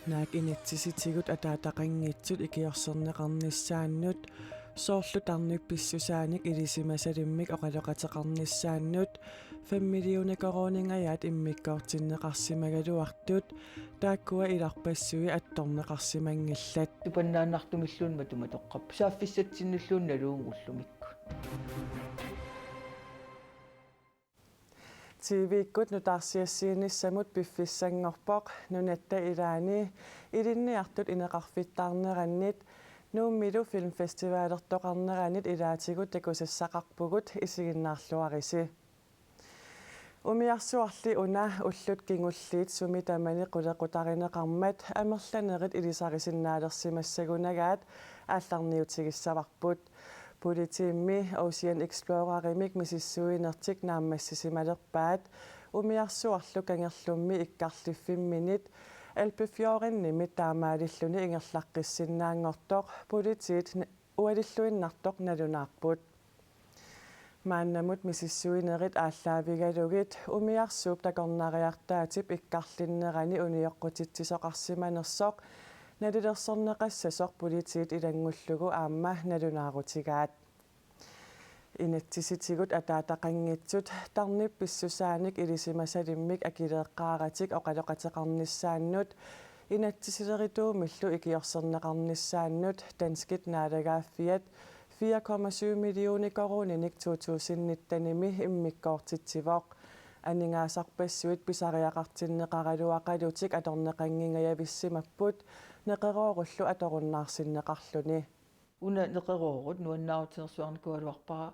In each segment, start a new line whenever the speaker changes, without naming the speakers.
Naak initsisitigut ataataqanngitsut ikiorserneqarnissaannut soorlutarnuppissusaanik ilisimasalimmik oqaloqateqarnissaannut 5 millionikoroningayaat immikkoortinneqarsimagaluartut taakkua ilarpassui attorneqarsimangillat
tupannaannartumilluunma tumatoqqap saaffissatsinulluunnaluungullumikku
TV-kkut nutaarsiassiinissamut piffissangorpoq nunatta ilaani ilinniartut ineqarfittaarnerannit nuummilu filmfestivaalertoqarneranit ilaatigut takusassaqarpugut isiginnaarluarisi umiarsuarli una ullut kingulliit sumi tamani qulequtarineqarmat amerlanerit ilisarisinnaalersimassagunagaat aallarniutigissavарпут Politiimmi Ocean Explorerimik misissuinertik naammassisimalerpaat umiarsuarlu kangerlummi ikkarliffimminit alpefjorennimit taamaalilluni ingerlaqqissinnaangortoq politiit ualilluinnartoq nalunaarput maannamut misissuinerit ааllaavigalugit umiarsuup takornariartaatip ikkarlinnerani unioqqutitsisoqarsimanersoq nalulersorneqassasoq politiit ilangullugu aamma nalunaarutigaat inatsisitigut ataataqanngitsut tarnippissusaanik ilisimasalimmik akileeqqaaratik oqaloqateqarnissaannut inatsisileritumillu ikiorserneqarnissaannut Danskit naalagaaffiat 4,7 millionikorooninik 2019 immikkoortitsivoq анингаасарпассуит писариақартиннеқаралуақалутик аторнеқангингаявиссимаппут неқерооруллу аторуннаарсиннеқарлуни
уна неқероорут нуаннаавтинерсуарникуалуарпара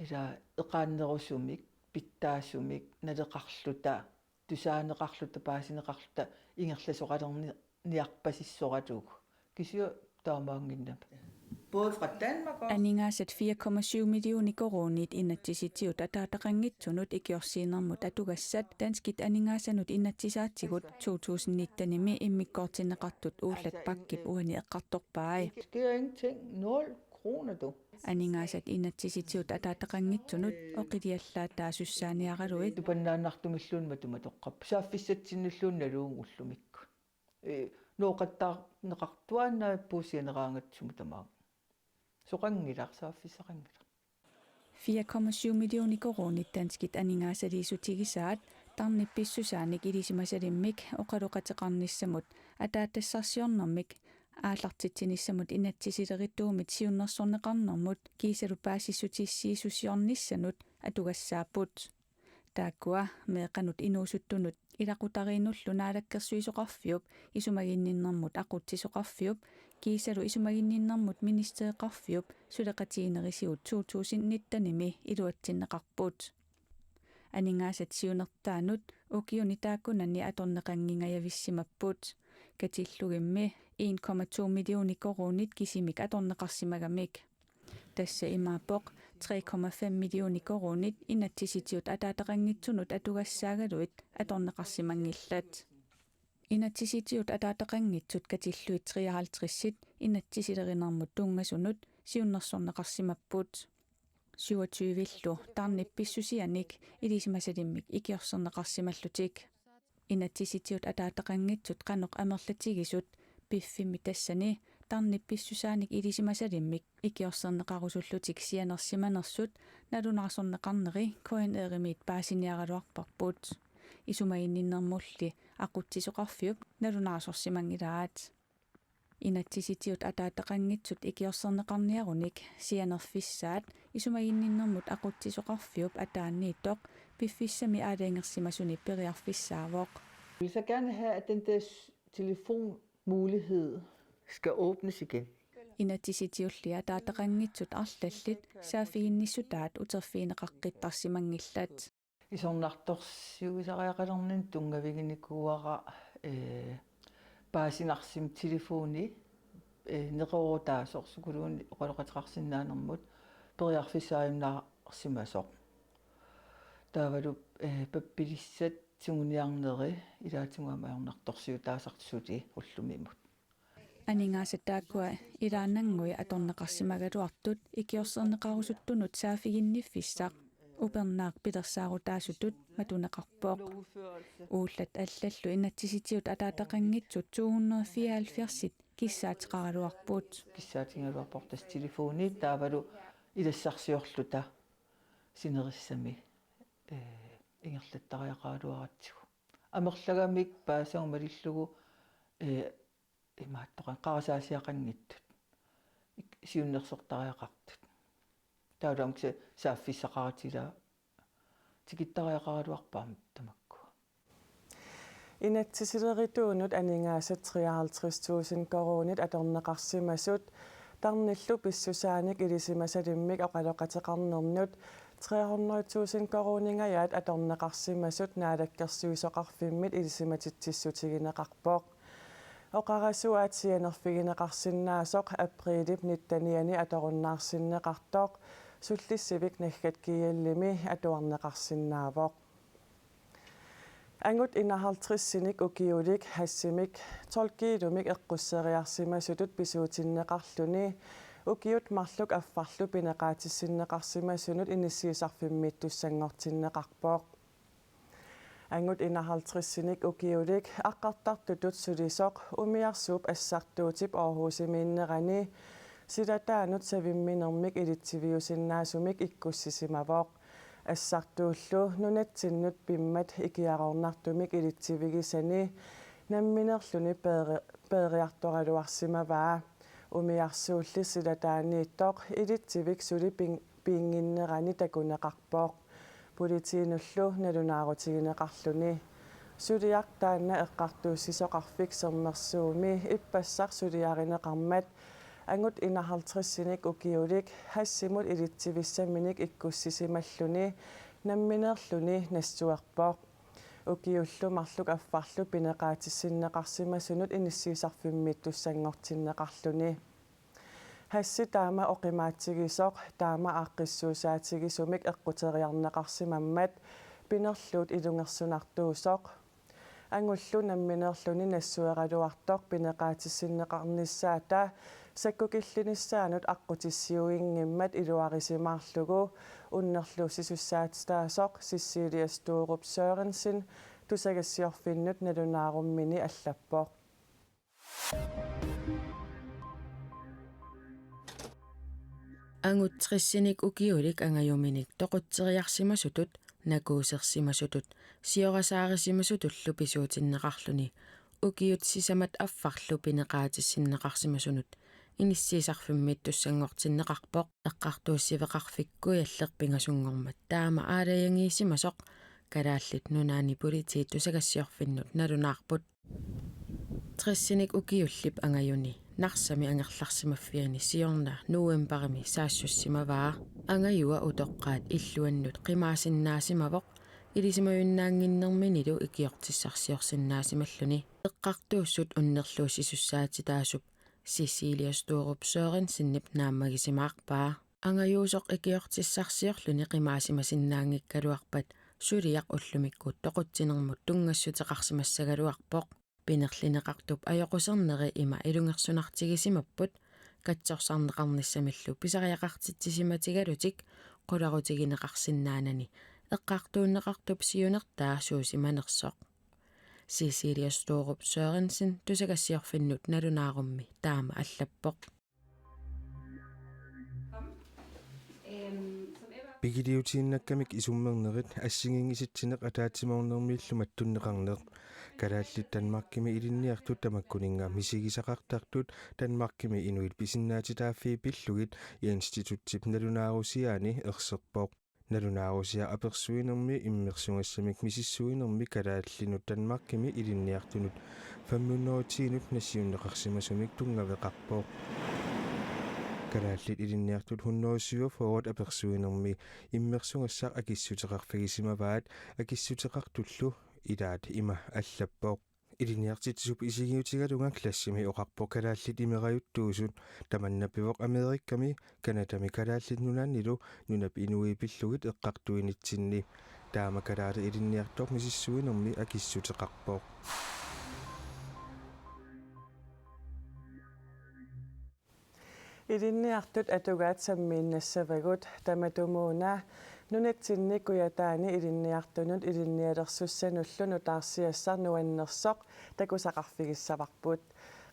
ила эқааннерусумик питтаассумик налеқарлута тусаанеқарлута паасинеқарлута ингерласоқалерни ниарпасиссоратуг кисиу таамаангиннап både fra Danmark og
Aningaasat 4,7 millionikoroonit inatsisitiut ataataqanngitsunut ikiorsiinermut atugassat Danskit aningaasanut inatsisaatsigut 2019 immikkoortinneqartut uullat pakkip uani eqqartorpaai
sker ingenting 0 kroner du
Aningaasat inatsisitiut ataataqanngitsunut oqiliallaataasussaaniaraluit
tupannaannartumilluunma tumatoqqap saaffissatsinulluunnaluungullumikku nooqattaarneqartuaannaappuusianeraangatsuma tamaa soqanngilaarsaaffissaqanngila
4,7 millionikoroonit Danskit aningaasaliisutigisaat tarnippissusaanik ilisimasalimmik oqaluqateqarnissamut ataattassarsiornermik aallartitinissamut inatsisilerituumit siunnersorneqarnermut kiisalu paasissutissiisusiornissanut atugassaapput taakkua meeqanut inuusuttunut ilaqutariinnullu naalakkersuisoqarfiup isumaginninnermut aqutsisoqarfiup kiisalu isumaginninnermut ministereqarfiup suleqatiinerisiut 2019 iluatsinneqarput aningaasat siunertaanut ukiuni taakkunanni atorneqangingayavissimapput katillugimmi 1,2 millionikoroonit kisimik atorneqarsimagamik tassa imaapoq 3,5 millionikoroonit inatsisitiut ataataqanngitsunut atugassaagaluit atorneqarsimangillat inatsisitiut ataataqanngitsut katilluit 53-sit inatsisilerinermut tungasunut siunnersorneqarsimapput 27-illu tarnippissusianik ilisimasalimmik ikiorserneqarsimallutik inatsisitiut ataataqanngitsut qanoq amerlatigisut piffimmi tassani tarnippissusaanik ilisimasalimmik ikiorserneqarusullutik sianersimanersut nalunarsorneqarneri koineerimiit paasiniaraluarparput isumaginninnermulli aqutsisoqarfiup nalunarsorsimangilaat inatsisitiut ataataqanngitsut ikiorserneqarniarunik sianerfissaat isumaginninnermut aqutsisoqarfiup ataanniittoq piffissami aalaingersimasuni periarfissaawoq
vil så gerne have at den der telefonmulighed skal åbnes igen
inatsisitiullia ataataqanngitsut arlallit saafiginnissutaat uterfiineqaqqittarsimangillat
isornartorsiuisariaqalernin tungaviginikuara paasinarsim telefoni neqorutaasorsukuluni oqaloqateqarsinnaanermut periarfissaayimnaarsimasoq taavalu pappilissat sunguniarneri ilaatungaamaornartorsiutaasartusuti ullumimut
aningaasataakkua ilaannangui atorneqarsimagaluartut ikiorserneqarusuttunut saafiginniffissaq upernaaq pilersaaruutaasutut matuneqarpooq uullat аллаллу инатсиситиут атаатеқангитсут 274-сит киссаатеқаралуарпуут
киссаатингалуарпор тас телефони таавалу илассарсиорлута синериссами ингерлаттариақаалуаратсигу амерлагамик паасаумалиллугу имааттоқан қарасаасиақангиттут сиуннерсортариақартут таалуамксе сааффиссақаратила тикиттариақаралуарпаам тамакку
инатсисилеритуунут анингаасат 53,000 коронит аторнеқарсимасут тарниллу писсусааник илисимасалиммик оқалоқатеқарнернут 300,000 коронингаят аторнеқарсимасут наалаккерсуисоқарфиммит илисиматитсиссутигинеқарпоқ оқарасуаатсианерфигинеқарсинаасоқ априлип ниттаниани аторуннаарсиннеқартоқ суллиссивик наггат киаллими атуарнеқарсинаавоқ ангут 51-синик укиулик хассимик 12 килумик эққуссериарсимасутут писуутиннеқарлуни укиут марлук аффарлу пинеқаатиссиннеқарсимасунут иниссиисарфиммит туссангортиннеқарпоқ ангут 51-синик укиулик аққартартутут сулисоқ умиарсууп ассартуутип орхуусимииннерани силатаанут савимминермик илитсивиусиннаасумик иккуссисимавоқ ассартууллу нунатсиннут пиммат икиарорнартумик илитсивигисани намминерлуни пеериарторалуарсимаваа умиарсуулли силатаанииттоқ илитсивик сули пиингиннерани такунеқарпоқ политиинуллу налунаарутигинеқарлуни сулиартаанна эққартууссисоқарфик сермерсууми иппассар сулиаринеқармат ангут 51-синик укиулик хассимут илитсивиссаминик иккуссисималлуни намминерлуни нассуерпоқ укиуллу марлук аффарлу пинеқаатиссиннеқарсимасунут иниссиисарфиммит туссангортиннеқарлуни хасси таама оқимаатсигисоқ таама ааққиссуусаатигисумик эққутериарнеқарсимаммат пинерлуут илунгерсунартуусоқ ангуллу намминерлуни нассуералуартоқ пинеқаатиссиннеқарниссаата саккукиллиниссаанут аққутиссиуингиммат илуарисимаарлугу уннерлуусисуссаатстаасоқ сиссилиас Тууруп Сørенsen тусагассиорфиннут налунааруммини аллаппоқ
ангутсриссиник укиулик ангаюминик тоқутсериарсимасутут накуусерсимасутут сиорасаарисимасутуллу писуутиннеқарлуни укиут сисамат аффарлу пинеқаатиссиннеқарсимасунут иниссиисарфиммит туссангортиннеқарпоқ эққартууссивеқарфиккуи аллерпингасунгормат таама аалаянгиисимасоқ калааллит нунаани политиит тусагассиорфиннут налунаарпут триссиник укиуллип ангаюни нарсами ангерларсимаффиани сиорна нуембарими саассуссимаваа ангаюа утоққаат иллуаннут қимаасиннаасимавоқ илисимаюннаангиннэрминилу икиортиссарсиорсиннаасималлуни эққартууссут уннерлуусисуссаатитаасуп Cecilia Storup Sørensen naammagisimaqpaa angayuusoq ikiortissarsiorluni qimaasimasinnaangikkaluarpat suliaq ullumikkuut toquttinermut tungassutеқарсимассагалуарпоқ пинерлинеқартуп аёқусернери има илунгерсунартигисимаппут катсорсарнеқарниссамиллу писариақартитсисиматигалутик қуларутигинеқарсиннаанани эққартууннеқартуп сиунертаа суусиманерсоқ Cecilia Storup Sørensen тусагассиорфиннут налунаарумми таама аллаппоқ
пигилиутииннаккамик исуммернерит ассигингиситсинеқ атаатсимаорнермииллу маттуннеқарнеқ калааллит танмаркими илинниартут тамаккунинга мисигисақартартут танмаркими инуит писиннаатитааффи пиллугит институттип налунаарусиаани ерсерпоқ налунаарусиа аперсуинерми иммерсунгассамик мисиссуинерми калааллинут танмаркими илинниартунут фаммунноотиинут нассиуннеқарсимасумик тунгавеқарпоқ калааллит илинниартут хунноосиуа форот аперсуинерми иммерсунгассақ акиссутеқарфигисимаваат акиссутеқартуллу илаат има аллаппоқ илинниартитсуп исигиутигалунга классими оқарпо калааллит имераюттуусут таманнаппивоқ америкками канадами калааллит нунааннилу нунап инуипиллугит эққартуинитсинни таама калаали илинниартоқ мисиссуинерми акиссутеқарпоқ илинниартут атугаат саммииннассавагут таматумууна
nunitsinnikkuya taani ilinniartunut ilinnialersussanullu taarsiassar nuannersoq takusaqarfigissavaqput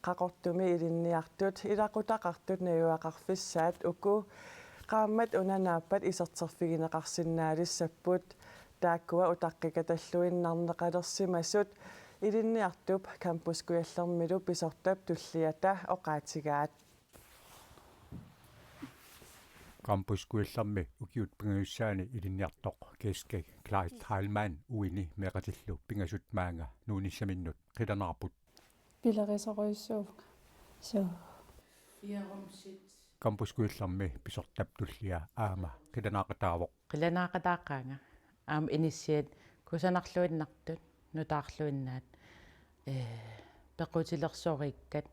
qaqortumi ilinniartut ilaqutaqartut najuaqarfissaat uku qaammat unanaappat iserterfigineqarsinnaalissapput taakkua utaqqikatalluinnarneqalersimasut ilinniartup campuskujallermilu pisortap tulliata oqaatigaat
campuskuillermi ukiut pingiussaani ilinniartoq keeske Klaas Heilmann uini meqatillu pingasut maanga nuunissaminnut qilanarput
Pileriseriussuuvuga so
campuskuillermi pisortap tullia aama qilanaqataavoq
qilanaaqataaqaanga initiate kusanarluinnartut nutaarluinnaat pequtilersorikkat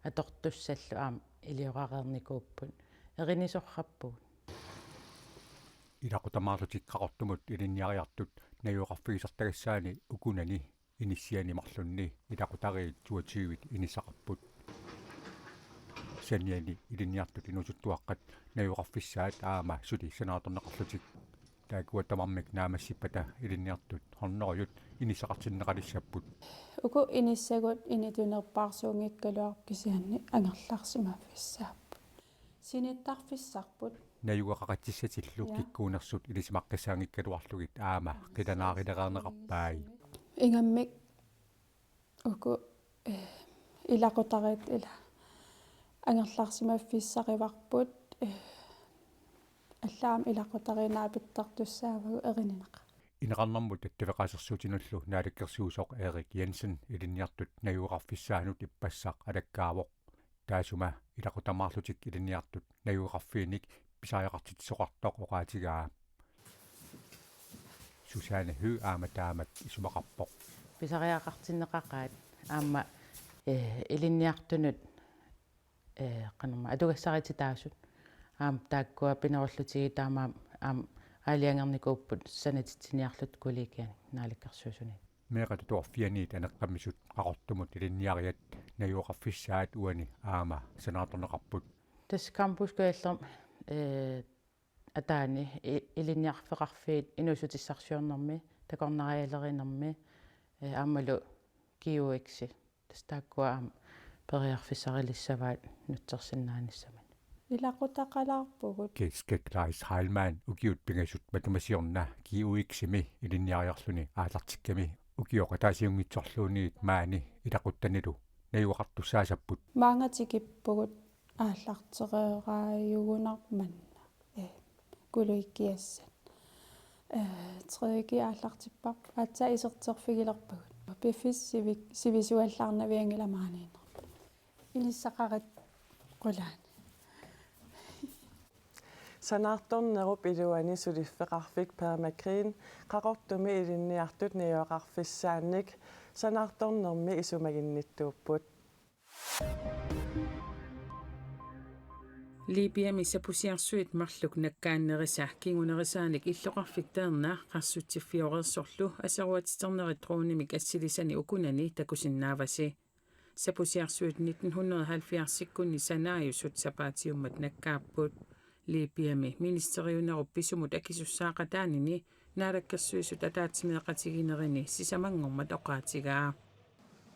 atortussallu ilioraqernikuupput erinisorrappuut
ilaqutamaarlutikqaqortumut ilinniariartut najuqarfigisartagassaani ukunani inissianimarlunni ilaqutariit 22 inissaqarput saniani ilinniartut inusuttuaqqat najuqarfissaat aama suli sanaatorneqarlutik taakua tamarmik naamassipata ilinniartut hornerujut inissaqartinneqalissapput
uku inissagut initunerpaarsuungikkaluarp kisianni angerlarsimaffissaappu sinittarfissarput
najuqaqatissatillu kikkuunersut ilisimaqqissaangikkaluarlugit aama qilanaarilereerneqarpaai
ingammik uku ilaqutarit ila angerlarsimaffissarivarput аллаам илақутаринаа эрининеqa
инеқарнэрмут аттавеқасерсуутинуллу наалаккерсуусоқ Эрик Jensen илинниартут наюуқарфиссаанут иппассақ алаккаавоқ таасума илақутамаарлутик илинниартут наюуқарфииник писааяқартитсоқартоқ оqaатигаа Susanne Hø ааматаамат исумақарпоқ
писариақартиннеқақаат аама илинниартунут qanuma atugassariti taakkuа пинеруллутиги таамаа аалиангерникууpput санатитсиниарлут куликиани наалаккерсуусуни
меқата туорфианиит анеққаммисут қақортумут илинниариат наюоқарфиссаат уани аама санааторнеқарпут
тас кампускуаллер атаани илинниарфеқарфиит инусутиссарсуорнэрми такорнариалеринэрми аамалу киуикси тас тааккуа периарфиссарилиссаваат нутсерсиннааниссами
илақутақалаарпугут
keeske Klaas Heilmann ukiut pingasut matumasiorna kiuiksimi ilinniariarluni aalartikkami ukioqataasiungitsorluuniit maani ilaquttanilu nayuaqartussaasapпут
маангаtikippugut ааллартереерааjugunarmanna кулуиккиассат трэги ааллартиппар аатса исертерфигилерпагут пиффис сивисуаллаарнавиангиламааниинер иниссақарат qulaani
Sanaartornerup iluani suliffeqarfik permakriin qaqortumi ilinniartut niuaqarfissaannik sanaartornermi isumaginnittuupput
Libiami sapusiarsuit marluk nakkaannerisa kingunerisaanik illoqarfik teerna qarsuttiffiorersorlu aseruatiternerit truunimik assilisani ukunani takusinnaavasi sapusiarsuit 1970-sikkunni sanaajusut sapaatiummat nakkaapput Libiami ministeriunerup pisumut akisussaaqataanini naalakkersuisut ataatimeeqatiginerini sisamangormat oqaatigaa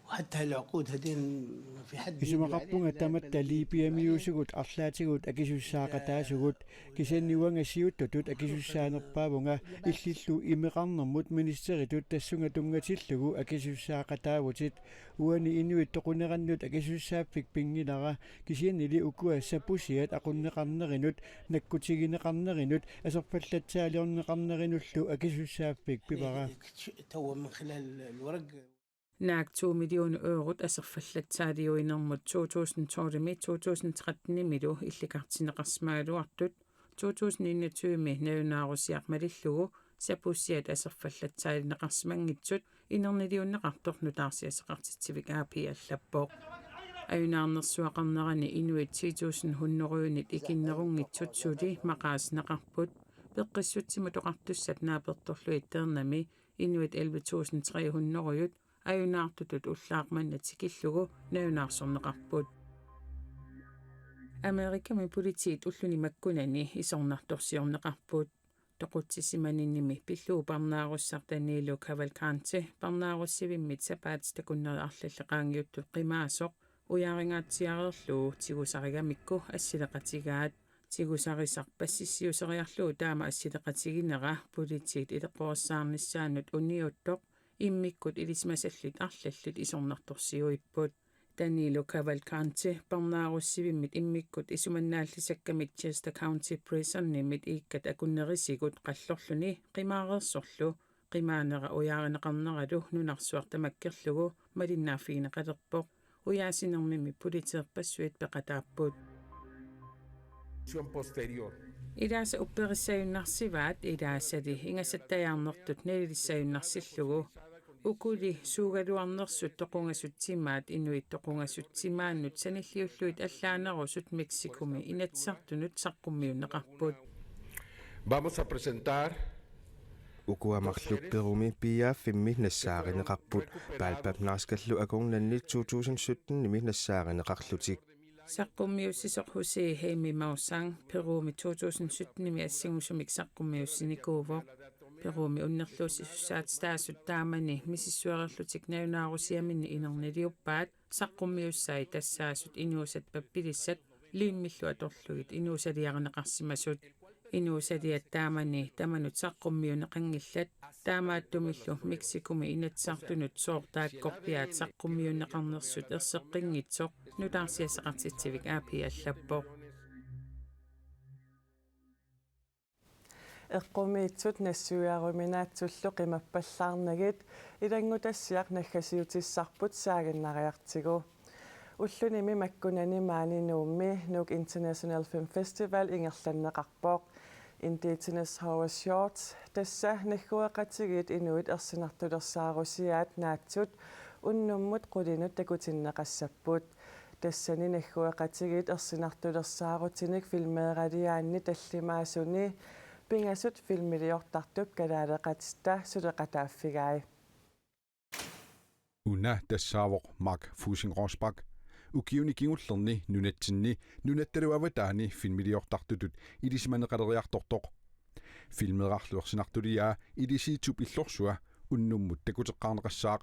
وحتى العقود هذين في حد
исумақарпунга таматта липиамиусугут арлаатигут акисуссаақатаасугут кисанниуангасиуттутут акисуссаанерпаавунга иллиллу имеқарнэрмут министеритут тассунга тунгатиллугу акисуссаақатаавутит уани инуит тоқунеқарнут акисуссааффик пингилара кисианнили укуа сапусиат ақуннеқарнеринут наккутигинеқарнеринут асерфаллатсаалиорнеқарнеринуллу акисуссааффик пивара
تو من خلال الورق
naak 2 million eurot aserfallatsaaliuinermut 2012-2013 illikartineqarsmaaluartut 2021 naunaarusiaq malillugu sapussiat aserfallatsaalineqarsmangitsut inerniluunneqartornutaarsiasaqartitsivik aapi allappoq ayunaarnersuaqarnerani inuit 3100-unit ikinnerungitsut suli maqaasneqarput peqqissutsimut oqartussat naapertorluit teernami inuit 11300 ayunaartutut ullaaqmannatikillugu naunаарsorneqarput Amerikami politiit ulluni makkunani isornartorsiorneqarput toqutisimaninimi pilluu parnaarussartaniilu Cavalcante parnaarussivimmit sapaats takunneri arlalleqaangiuttut qimaasoq uyaaringaatsiareerluu tigusarigamikku assileqatigaat tigusarisaq passissiuseriarluu taama assileqatiginera politiit ileqqorsaarnissaannut uniuttoq immikkut ilismasallit arlallut isornartorsiuipput Danilo Cavalcante parnaarussivimmit immikkut isumannaallisakkamit Chester County Prisonnimit iikkat akunnerisigut qallorluni qimaareersorlu qimaanera uyaarinaqarneralu nunarsuartamakkirlugu malinnaaffiineqalerpoq uyaasinermimi puliteerpassuit peqataapput Ilaasa upperissayunnarsivaat ilaasali ingasattajaarnertut nalilissayunnarsillugu ukuli suugaluarnersut toqungasuttimaat inuit toqungasuttimaannut sanilliulluit allaanerusut Meksikumi inatsartunut saqqummiunneqarput
Vamos a presentar
Ukuamarlupperumi piaaffimmi nassaaqineqarput paalpapnarskallu akungannit 2017 nimi nassaaqineqarlutik
saqqummiussisoq Jose Jaime Maussan Perumi 2017 nimi assingusumik saqqummiussinikuuvoq Perumi unnerluussissaatstaassut taamani misissuarerlutik naunaarusiaminni inerniliuppaat saqqummiussai tassaassut inuusat pappilissat liimmillu atorlugit inuusaliareneqarsimasut inuusaliat taamani tamanut saqqummiuneqangillat taamaattumillu Meksikumi inatsartunut soortaakkorpiaat saqqummiuneqarnersut erseqqingitsoq nutaarsiaseqartitsivik aapi allappoq
eqqumiitsut nassuiaruminaatsullu qimappallarnagit ilangutassiaq naggasiutissarput saaginnariartigu ullunimi makkunani maaninuummi Nuuk International Film Festival ingerlanneqarpoq Indigenous Howard Shorts tassa nagguaqatigit inuit ersinartulersaarusiaat naatsut unnummut qulinut takutinneqassapput tassani nagguaqatigit ersinartulersaarutinik filmeeraliaanni tallimaasuni pingasut filmiliortartup kalaaleqatista suleqataaffigai
Una tassaavoq Mark Fusing-Rosbach ukiuni kingullerni nunatsinni nunattaluavataani filmiliortartutut ilisimaneqaleriartortoq filmeerarluersinartuliaa ilisiitup illorsua unnummut takuteqqaarneqassaaq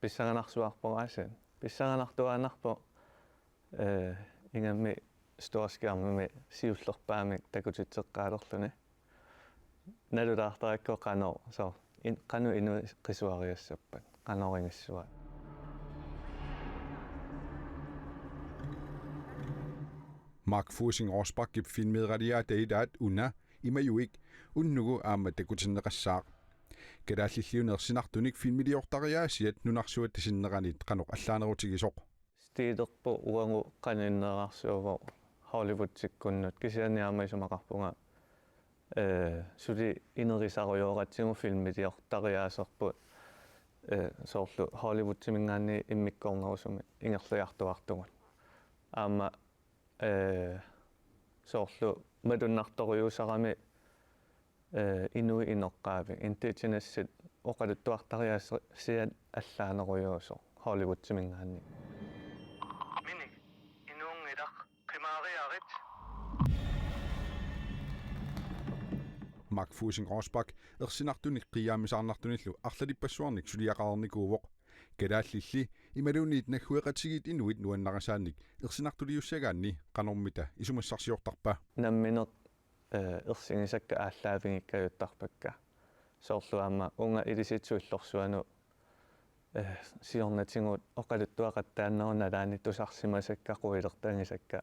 pissanganarsuarporaasaan pissanganartuaanarpo ingammi stoorskiarmimi siullerpaamik takutitteqqaalerluni nalulaartarakko qano so qanu inu qisuariassappat qanoringassua
Mark Fusing-Rosbach gib filmeeraliaa taidaat una imajuik unnugu aamma takutinneqassaaq kadaalliunersinartunik filmiliortariaasiat nunarsuat tasinneranit qanoq allaanerutigisoq
stiiderpu uangu qaninnerarsuuvo Hollywood-sikkunnut kisianiaama isumaqarpunga suli inerisarujooratigu filmiliortariaaserpu soorlu Hollywood-simingaanni immikkornerusumi ingerluartuartugut aama soorlu madunnartoriusarami inui inoqqaavi indigenous-sit oqaluttuartariaassiat allaanerujuuso Hollywood-simingaanni
minik inuungilaq qimaariarit
Mark Fusing-Rosbach ersinartunik qiyaamisarnartunillu arlalipassuarnik suliaqaarnikuuvoq kadaallilli imaluuniit naggueqatigit inuit nuannarasaannik ersinartuliussagaanni qanormita isumassarsiortarpa
nammineq ersingisakka ааllaавингиккаютарпакка соорлуаама унга илиситсуиллорсуану сиорнатингут оқалуттуақаттааннерунalаани тусарсимасакка қуилертангисакка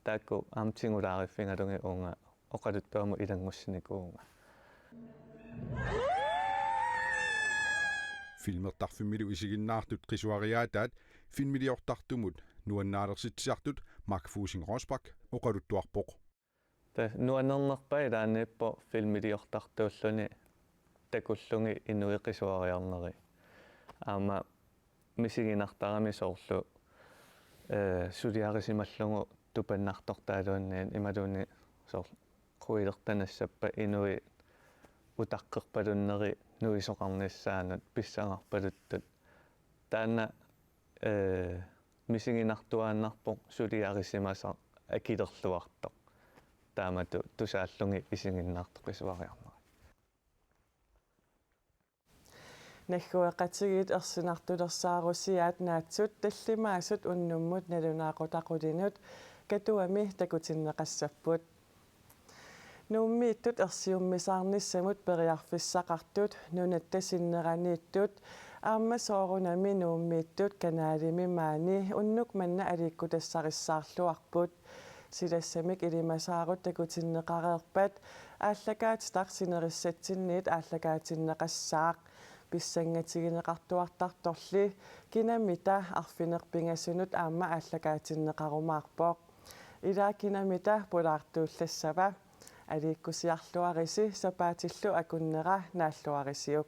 таакку аамтингулаариффингалунги унга оқалуттуаму илангуссиникуунга
filmertarfimmilu isiginnaartut qisuariaataat filmiliortartumut nuannaalersitsiartut Mark Fusing-Rosbach oqaluttuarpoq
nuannernerpa ilaanniippo filmiliortartuulluni takullungi inuiqisuariarneri aama misiginartarami soorlu suliarisimallugu tupannartortaaluunniin imaluuni soor quilertanassappa inui utaqqerpalunneri nuisoqarnissaanut pissangarpaluttut taanna misiginartuaannarpoq suliarisimasa akilerluartoq таамату тусааллунги исигиннаартоқ қисуариармаа
нахуэқатигит ерсинартулерсаарусиаат наатсут таллимаасут уннуммут налунаақутақулинут катуами такутиннеқассаппут нууммииттут ерсиуммисаарниссамут периарфиссақартут нунаттасиннеранииттут аама соорунами нууммииттут канаалими маани уннук манна аликкутассариссаарлуарпут силассамик илимасаарут такутиннеқареерпат ааллакаат тақсинериссатсинниит ааллакаатиннеқассаақ писсангатигинеқартуартарторли кинамита арфинерпингасунут аама ааллакаатиннеқарумаарпоқ илаа кинамита пулаартууллассава аликкусиарлуариси сапаатиллу акуннера нааллуарисиук